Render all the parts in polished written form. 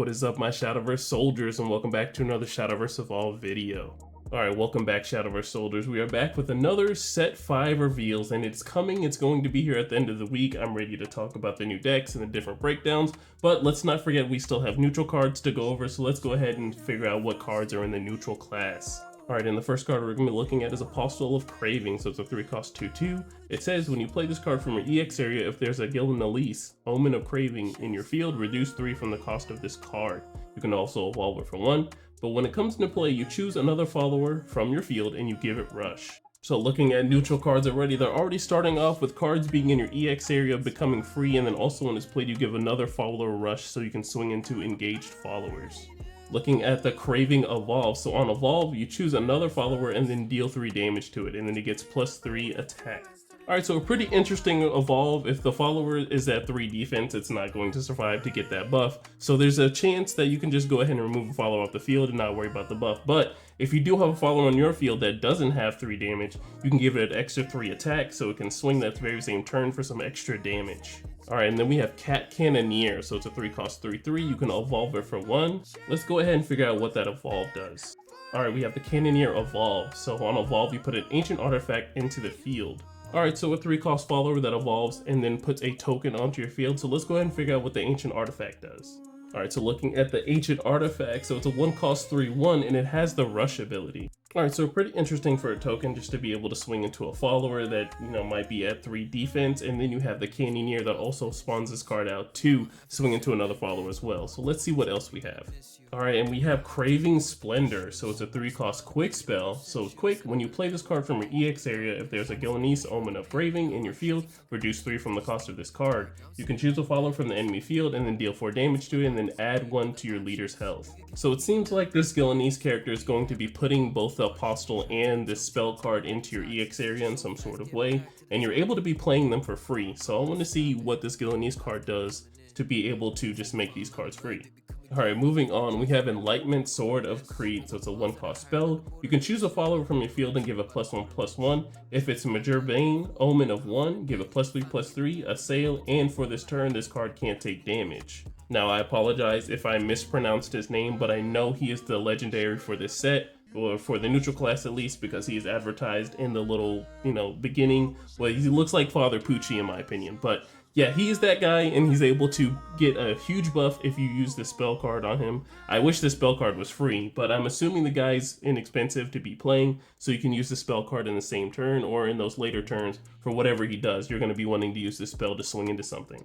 What is up, my Shadowverse soldiers, and welcome back to another Shadowverse Evolved video. Alright, welcome back, Shadowverse soldiers. We are back with another set 5 reveals, and it's coming. It's going to be here at the end of the week. I'm ready to talk about the new decks and the different breakdowns, but let's not forget we still have neutral cards to go over, so let's go ahead and figure out what cards are in the neutral class. Alright, and the first card we're going to be looking at is Apostle of Craving, so it's a 3-cost 2/2. It says when you play this card from your EX area, if there's a Gillen-Elise, Omen of Craving in your field, reduce 3 from the cost of this card. You can also evolve it for 1, but when it comes into play, you choose another follower from your field and you give it Rush. So looking at neutral cards already, they're already starting off with cards being in your EX area becoming free, and then also when it's played, you give another follower Rush so you can swing into engaged followers. Looking at the Craving Evolve, so on Evolve, you choose another follower and then deal 3 damage to it, and then it gets +3 attack. Alright, so a pretty interesting Evolve. If the follower is at 3 defense, it's not going to survive to get that buff. So there's a chance that you can just go ahead and remove a follower off the field and not worry about the buff. But if you do have a follower on your field that doesn't have 3 damage, you can give it an extra 3 attack so it can swing that very same turn for some extra damage. Alright, and then we have Cat Cannoneer, so it's a 3-cost 3/3. You can evolve it for 1. Let's go ahead and figure out what that evolve does. Alright, we have the Cannoneer Evolve. So on Evolve, you put an ancient artifact into the field. Alright, so a 3-cost follower that evolves and then puts a token onto your field. So let's go ahead and figure out what the ancient artifact does. Alright, so looking at the ancient artifact, so it's a 1-cost 3/1 and it has the Rush ability. Alright, so pretty interesting for a token just to be able to swing into a follower that, might be at 3 defense, and then you have the Cannoneer that also spawns this card out to swing into another follower as well. So let's see what else we have. Alright, and we have Craving Splendor, so it's a 3-cost quick spell. So quick, when you play this card from your EX area, if there's a Gillen-Elise, Omen of Craving in your field, reduce 3 from the cost of this card. You can choose a follower from the enemy field and then deal 4 damage to it and then add 1 to your leader's health. So it seems like this Gillen-Elise character is going to be putting both the Apostle and this spell card into your EX area in some sort of way, and you're able to be playing them for free. So I want to see what this Gillen-Elise card does to be able to just make these cards free. Alright, moving on, we have Enlightenment Sword of Creed, so it's a 1-cost spell. You can choose a follower from your field and give a +1/+1. If it's Major Bane, Omen of 1, give a +3/+3, Assail, and for this turn, this card can't take damage. Now, I apologize if I mispronounced his name, but I know he is the legendary for this set, or for the neutral class at least, because he is advertised in the little, beginning. Well, he looks like Father Pucci in my opinion, but yeah, he's that guy, and he's able to get a huge buff if you use the spell card on him. I wish the spell card was free, but I'm assuming the guy's inexpensive to be playing, so you can use the spell card in the same turn or in those later turns for whatever he does. You're going to be wanting to use this spell to swing into something.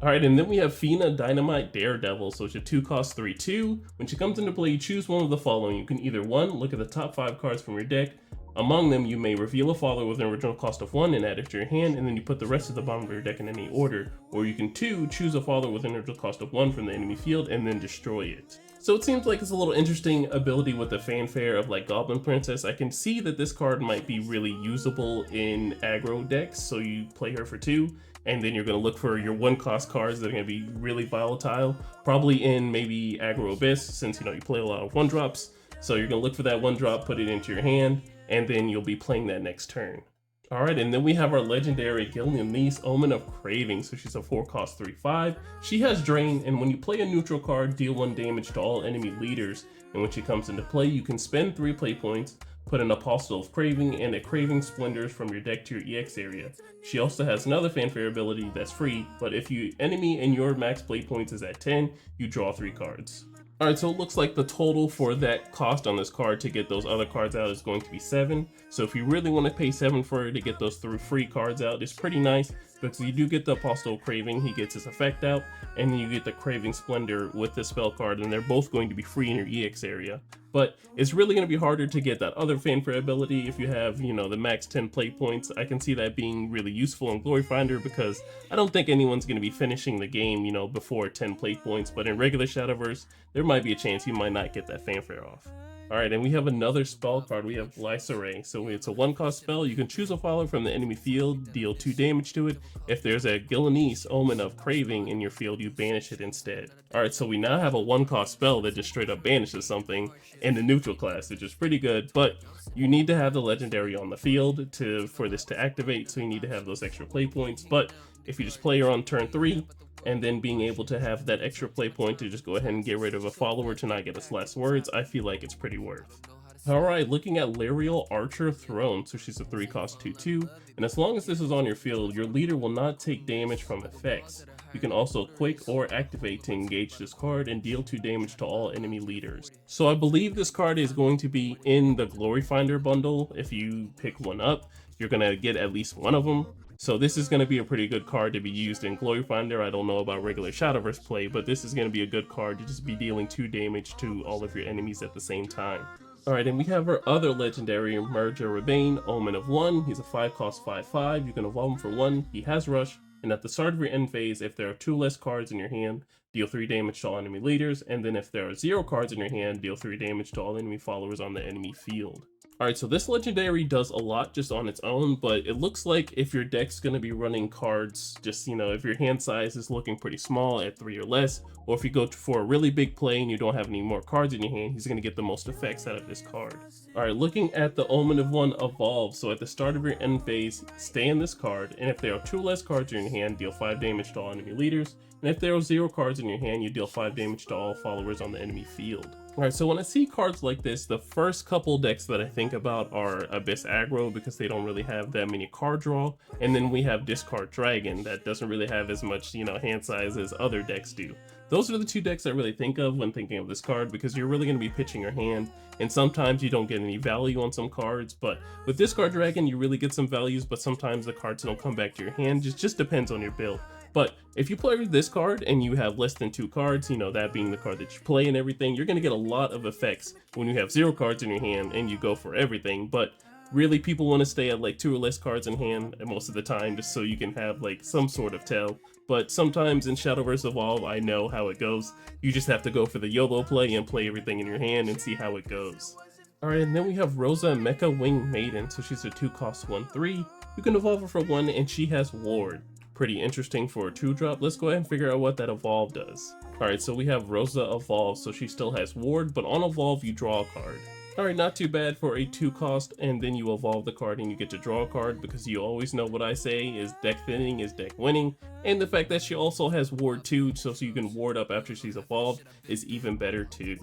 Alright, and then we have Fina Dynamite Daredevil, so it's a 2-cost 3/2. When she comes into play, you choose one of the following. You can either 1, look at the top 5 cards from your deck. Among them, you may reveal a follower with an original cost of 1 and add it to your hand, and then you put the rest of the bottom of your deck in any order. Or you can 2, choose a follower with an original cost of 1 from the enemy field and then destroy it. So it seems like it's a little interesting ability with the fanfare of like Goblin Princess. I can see that this card might be really usable in aggro decks, so you play her for 2, and then you're going to look for your 1-cost cards that are going to be really volatile, probably in maybe Aggro Abyss, since you play a lot of 1-drops. So you're going to look for that 1-drop, put it into your hand, and then you'll be playing that next turn. Alright, and then we have our legendary Gillen-Elise, Omen of Craving, so she's a 4-cost 3/5. She has Drain, and when you play a neutral card, deal 1 damage to all enemy leaders, and when she comes into play, you can spend 3 play points, put an Apostle of Craving and a Craving Splendors from your deck to your EX area. She also has another fanfare ability that's free, but if your enemy and your max play points is at 10, you draw 3 cards. Alright, so it looks like the total for that cost on this card to get those other cards out is going to be 7. So if you really want to pay 7 for her to get those 3 free cards out, it's pretty nice because you do get the Apostle of Craving, he gets his effect out, and then you get the Craving Splendor with the spell card, and they're both going to be free in your EX area. But it's really going to be harder to get that other fanfare ability if you have, the max 10 play points. I can see that being really useful in Glory Finder because I don't think anyone's going to be finishing the game, before 10 play points. But in regular Shadowverse, there might be a chance you might not get that fanfare off. Alright, and we have another spell card. We have Glyceray. So it's a 1-cost spell. You can choose a follower from the enemy field, deal 2 damage to it. If there's a Gillen-Elise, Omen of Craving in your field, you banish it instead. Alright, so we now have a 1-cost spell that just straight up banishes something in the neutral class, which is pretty good, but you need to have the legendary on the field for this to activate, so you need to have those extra play points. But if you just play her on turn 3, and then being able to have that extra play point to just go ahead and get rid of a follower to not get us last words, I feel like it's pretty worth. Alright, looking at Lariel Archer Throne, so she's a 3-cost 2/2, and as long as this is on your field, your leader will not take damage from effects. You can also quick or activate to engage this card and deal 2 damage to all enemy leaders. So I believe this card is going to be in the Glory Finder bundle. If you pick one up, you're going to get at least one of them. So this is going to be a pretty good card to be used in Glory Finder. I don't know about regular Shadowverse play, but this is going to be a good card to just be dealing 2 damage to all of your enemies at the same time. Alright, and we have our other legendary Merger Rebane, Omen of 1. He's a 5-cost 5/5. You can evolve him for 1. He has Rush. And at the start of your end phase, if there are 2 less cards in your hand, deal 3 damage to all enemy leaders. And then if there are 0 cards in your hand, deal 3 damage to all enemy followers on the enemy field. Alright, so this legendary does a lot just on its own, but it looks like if your deck's going to be running cards, just, you know, if your hand size is looking pretty small at 3 or less, or if you go for a really big play and you don't have any more cards in your hand, he's going to get the most effects out of this card. Alright, looking at the Omen of 1 Evolve, so at the start of your end phase, stay in this card, and if there are 2 less cards in your hand, deal 5 damage to all enemy leaders, and if there are 0 cards in your hand, you deal 5 damage to all followers on the enemy field. Alright, so when I see cards like this, the first couple decks that I think about are Abyss Aggro, because they don't really have that many card draw, and then we have Discard Dragon that doesn't really have as much, you know, hand size as other decks do. Those are the 2 decks I really think of when thinking of this card, because you're really going to be pitching your hand, and sometimes you don't get any value on some cards, but with Discard Dragon you really get some values, but sometimes the cards don't come back to your hand. Just depends on your build. But if you play this card and you have less than 2 cards, you know, that being the card that you play and everything, you're going to get a lot of effects when you have 0 cards in your hand and you go for everything. But really, people want to stay at like 2 or less cards in hand most of the time, just so you can have like some sort of tell. But sometimes in Shadowverse Evolve, I know how it goes. You just have to go for the YOLO play and play everything in your hand and see how it goes. Alright, and then we have Rosa Mecha Wing Maiden, so she's a 2-cost 1/3. You can evolve her for 1, and she has Ward. Pretty interesting for a 2-drop. Let's go ahead and figure out what that evolve does. Alright, so we have Rosa Evolve, so she still has Ward, but on evolve you draw a card. Alright, not too bad for a 2-cost, and then you evolve the card and you get to draw a card, because you always know what I say is deck thinning is deck winning, and the fact that she also has Ward too, so you can ward up after she's evolved, is even better too.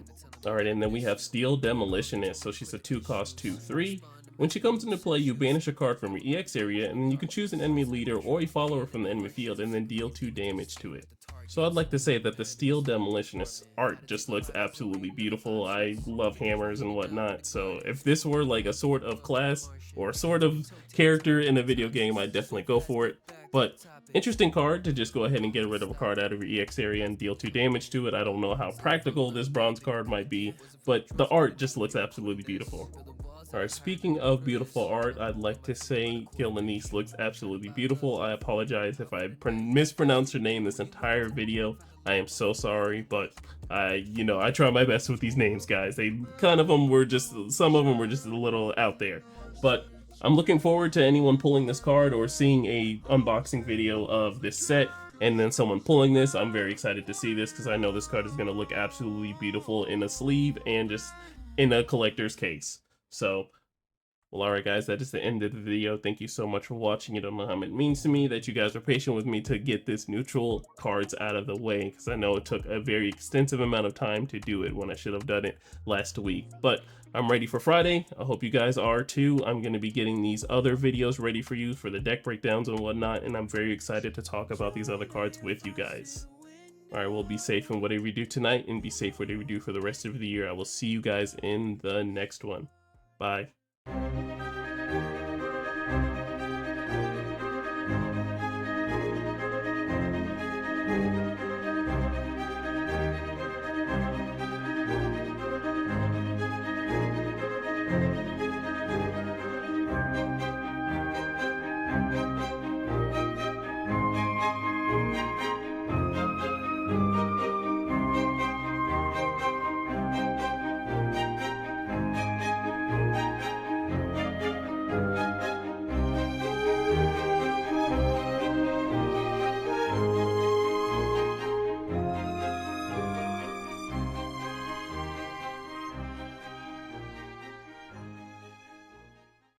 Alright, and then we have Steel Demolitionist, so she's a 2-cost 2/3. When she comes into play, you banish a card from your EX area, and then you can choose an enemy leader or a follower from the enemy field and then deal 2 damage to it. So I'd like to say that the Steel Demolitionist art just looks absolutely beautiful. I love hammers and whatnot, so if this were like a sort of class or sort of character in a video game, I'd definitely go for it. But interesting card to just go ahead and get rid of a card out of your EX area and deal 2 damage to it. I don't know how practical this bronze card might be, but the art just looks absolutely beautiful. Alright, speaking of beautiful art, I'd like to say Gilanice looks absolutely beautiful. I apologize if I mispronounced her name this entire video. I am so sorry, but I try my best with these names, guys. Some of them were just a little out there. But I'm looking forward to anyone pulling this card or seeing a unboxing video of this set and then someone pulling this. I'm very excited to see this because I know this card is going to look absolutely beautiful in a sleeve and just in a collector's case. So, well, alright guys, that is the end of the video. Thank you so much for watching. You don't know how much it means to me that you guys are patient with me to get this neutral cards out of the way, because I know it took a very extensive amount of time to do it when I should have done it last week. But I'm ready for Friday. I hope you guys are too. I'm going to be getting these other videos ready for you for the deck breakdowns and whatnot, and I'm very excited to talk about these other cards with you guys. Alright, well, be safe in whatever you do tonight, and be safe whatever you do for the rest of the year. I will see you guys in the next one. Bye.